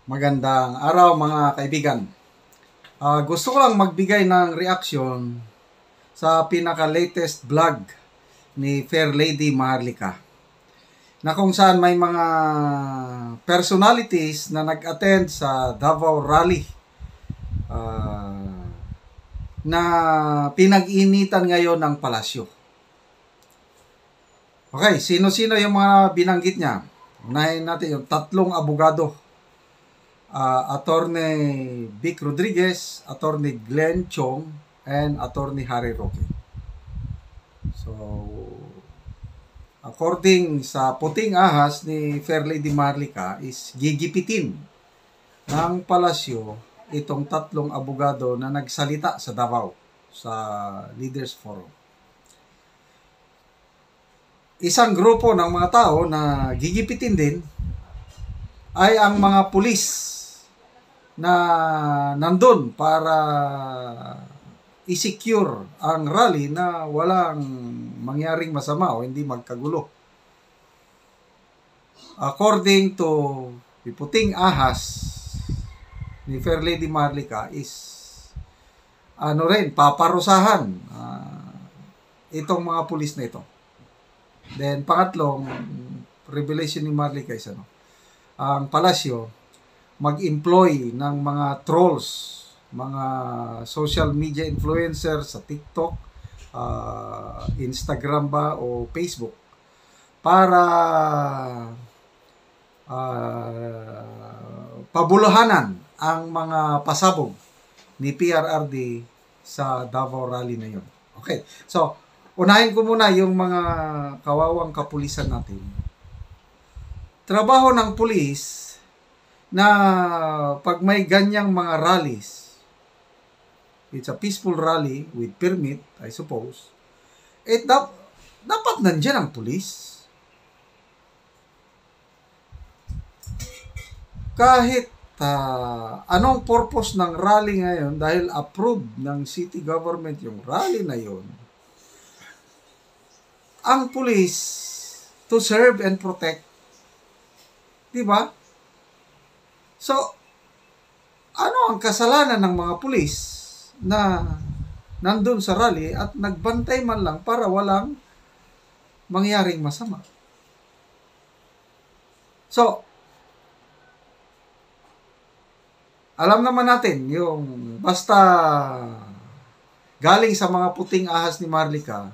Magandang araw mga kaibigan. Gusto ko lang magbigay ng reaksyon sa pinaka-latest vlog ni Fair Lady Maharlika, na kung saan may mga personalities na nag-attend sa Davao Rally na pinag-initan ngayon ng palasyo. Okay, sino-sino yung mga binanggit niya? Unahin natin yung tatlong abogado. Attorney Vic Rodriguez, Attorney Glenn Chong, and Attorney Harry Roque. So, according sa puting ahas ni Fair Lady Maharlika is gigipitin ng palasyo itong tatlong abogado na nagsalita sa Davao sa Leaders Forum. Isang grupo ng mga tao na gigipitin din ay ang mga pulis na nandun para i-secure ang rally na walang mangyaring masama o hindi magkagulo. According to the puting ahas ni Fair Lady Maharlika is paparusahan itong mga pulis na ito. Then pangatlong revelation ni Maharlika is ang palasyo mag-employ ng mga trolls, mga social media influencers sa TikTok, Instagram ba o Facebook para pabuluhanan ang mga pasabog ni PRRD sa Davao Rally na yun. Okay, so unahin ko muna yung mga kawawang kapulisan natin. Trabaho ng pulis na pag may ganyang mga rallies, it's a peaceful rally with permit, I suppose, dapat nandiyan ang pulis. Kahit anong purpose ng rally ngayon, dahil approved ng city government yung rally na yon, ang pulis to serve and protect. Diba? So, ano ang kasalanan ng mga pulis na nandun sa rally at nagbantay man lang para walang mangyaring masama? So, alam naman natin yung basta galing sa mga puting ahas ni Maharlika,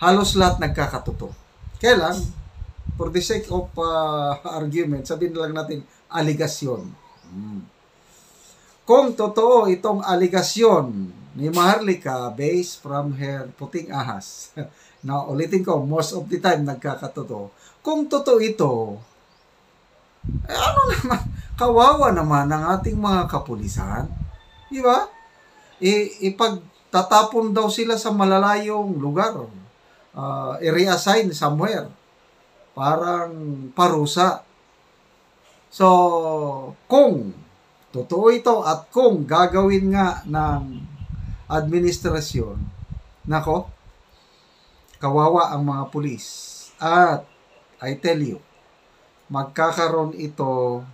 halos lahat nagkakatotoo. Kaya lang, for the sake of argument, sabihin lang natin, aligasyon. Kung totoo itong aligasyon ni Maharlika based from her puting ahas, na ulitin ko, most of the time nagkakatotoo. Kung totoo ito, ano naman, kawawa naman ang ating mga kapulisan. Di ba? Ipagtatapon daw sila sa malalayong lugar. I-reassign somewhere. Parang parusa. So, kung totoo ito at kung gagawin nga ng administrasyon, nako, kawawa ang mga pulis. At I tell you, magkakaroon ito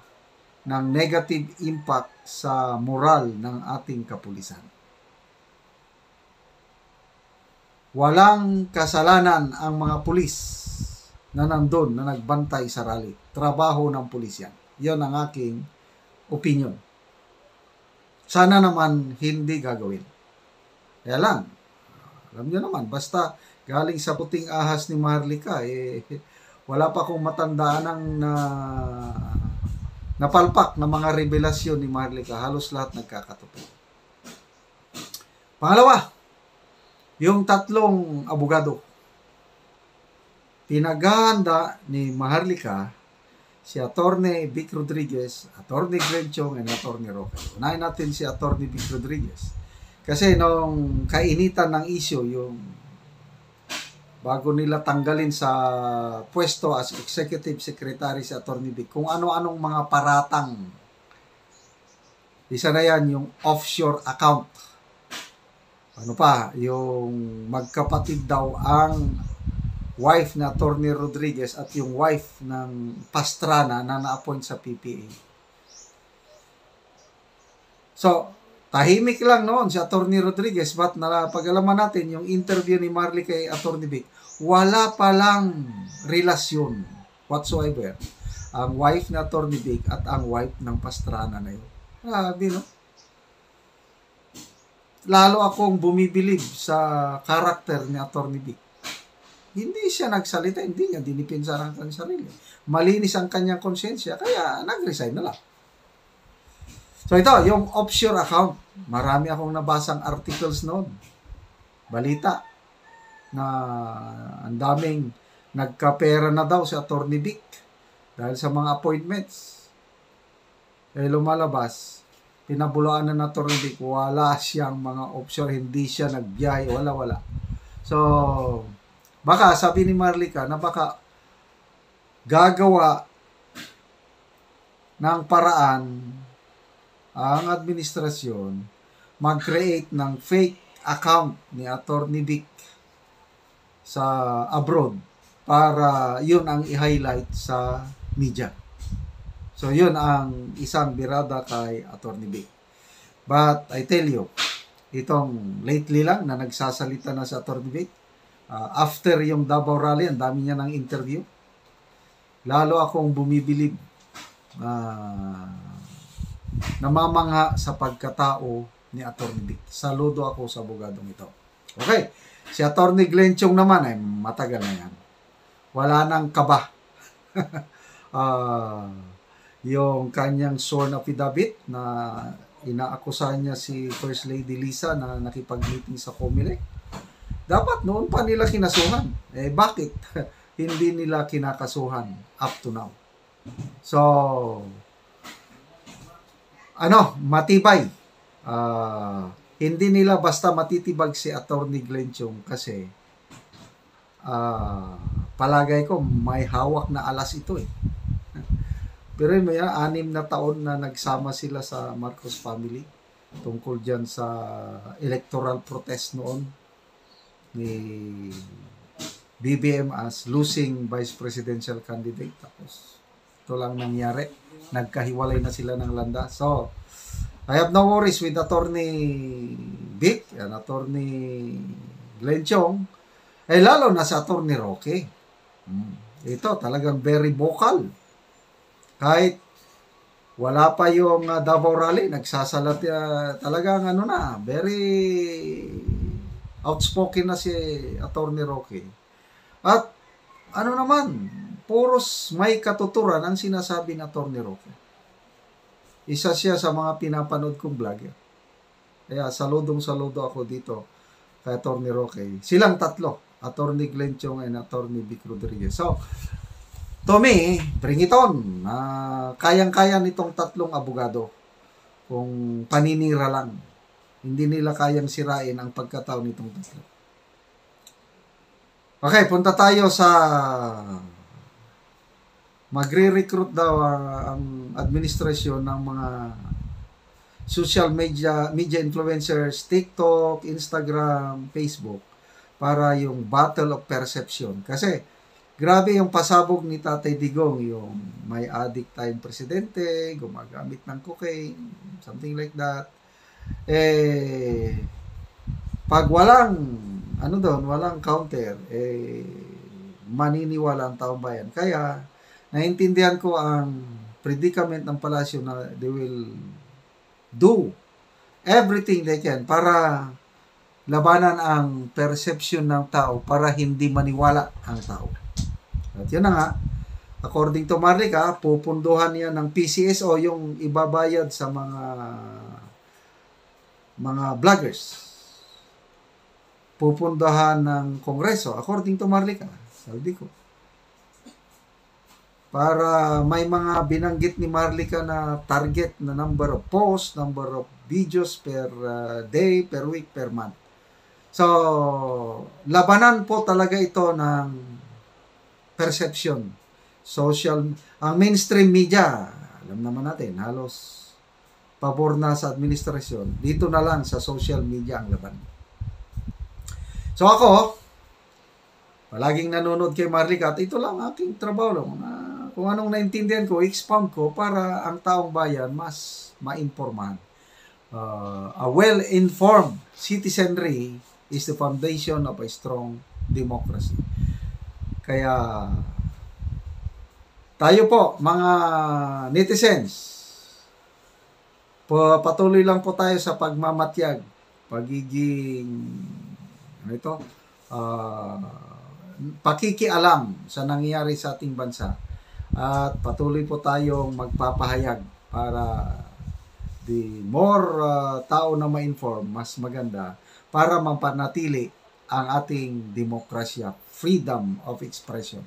ng negative impact sa moral ng ating kapulisan. Walang kasalanan ang mga pulis na nandun, na nagbantay sa rally. Trabaho ng pulis yan. Yon ang aking opinion. Sana naman hindi gagawin. Kaya lang, alam nyo naman, basta galing sa puting ahas ni Maharlika, wala pa akong matandaan ng napalpak na mga revelasyon ni Maharlika. Halos lahat nagkakatotoo. Pangalawa, yung tatlong abogado. Pinaghahanda ni Maharlika si Attorney Vic Rodriguez, Attorney Glenn Chong, and Attorney Roque. Unahin natin si Attorney Vic Rodriguez. Kasi nung kainitan ng issue, yung bago nila tanggalin sa pwesto as Executive Secretary si Attorney Vic, kung ano-anong mga paratang. Isa na yan, yung offshore account. Ano pa, yung magkapatid daw ang wife na Attorney Rodriguez at yung wife ng Pastrana na na-appoint sa PPA. So, tahimik lang noon si Atty. Rodriguez, but napag-alaman natin yung interview ni Marley kay Atty. Vic, wala palang relasyon whatsoever ang wife ni Atty. Vic at ang wife ng Pastrana na yun. Grabe, no? Lalo akong bumibilib sa karakter ni Atty. Vic. Hindi siya nagsalita, hindi niya dinipinsa ng kanyang sarili. Malinis ang kanyang konsensya, kaya nag-resign na lang. So ito, yung offshore account. Marami akong nabasang articles noon. Balita na ang daming nagkapera na daw si Atty. Vic dahil sa mga appointments. Lumalabas, pinabulaan na ng Atty. Vic, wala siyang mga offshore, hindi siya nagbiyahe, wala. So, baka sabi ni Marlica na baka gagawa ng paraan ang administrasyon mag-create ng fake account ni Atty. Vic sa abroad para yun ang i-highlight sa media. So yun ang isang birada kay Atty. Vic. But I tell you, itong lately lang na nagsasalita na sa Atty. Vic, after yung Davao Rally, ang dami niya ng interview. Lalo akong bumibilib, namamangha sa pagkatao ni Atty. Vic. Saludo ako sa abogadong ito. Okay, si Atty. Glenn Chong naman ay matagal na yan. Wala nang kaba. Yung kanyang sworn affidavit na inaakusahan niya si First Lady Lisa na nakipag-meeting sa COMELEC. Dapat noon pa nila kinasuhan. Bakit hindi nila kinakasuhan up to now? So, matibay. Hindi nila basta matitibag si Atty. Glenn Chong kasi palagay ko may hawak na alas ito eh. Pero may 6 na taon na nagsama sila sa Marcos family tungkol dyan sa electoral protest noon ni BBM as losing vice presidential candidate. Tapos ito lang nangyari. Nagkahiwalay na sila ng landas. So, I have no worries with Atty. Vic and Atty. Glenn Chong. Lalo na sa Atty. Roque. Ito talagang very vocal. Kahit wala pa yung Davao Rally, nagsasalat talagang very outspoken na si Atty. Roque. At puros may katuturan ang sinasabi ng Atty. Roque. Isa siya sa mga pinapanood kong vlogger. Kaya saludo ako dito kay Atty. Roque. Silang tatlo, Atty. Glenn Chong and Atty. Vic Rodriguez. So, to me, bring it on. Kayang-kaya nitong tatlong abogado kung paninira lang. Hindi nila kayang sirain ang pagkatao nitong tatlo. Okay, punta tayo sa magre-recruit daw ang administrasyon ng mga social media influencers, TikTok, Instagram, Facebook para yung battle of perception. Kasi grabe yung pasabog ni Tatay Digong, yung may addict tayong presidente, gumagamit ng cocaine, something like that. Pag walang counter, maniniwala ang taong bayan. Kaya naintindihan ko ang predicament ng palasyo na they will do everything they can para labanan ang perception ng tao para hindi maniwala ang tao. At yun na nga, according to Marlica, pupunduhan niya ng PCSO yung ibabayad sa mga vloggers. Pupunduhan ng Kongreso, according to Marlica. Sabi ko. Para may mga binanggit ni Marlica na target na number of posts, number of videos per day, per week, per month. So, labanan po talaga ito ng perception. Ang mainstream media, alam naman natin, halos pabor na sa administrasyon. Dito na lang sa social media ang laban. So ako, palaging nanonood kay Marlica at ito lang aking trabaho lang. Kung anong naintindihan ko, expound ko para ang taong bayan mas maimpormahan. A well-informed citizenry is the foundation of a strong democracy. Kaya tayo po, mga netizens, patuloy lang po tayo sa pagmamatyag, pagiging pakikialam sa nangyayari sa ating bansa. At patuloy po tayong magpapahayag para the more tao na ma-inform, mas maganda para mapanatili ang ating demokrasya, freedom of expression.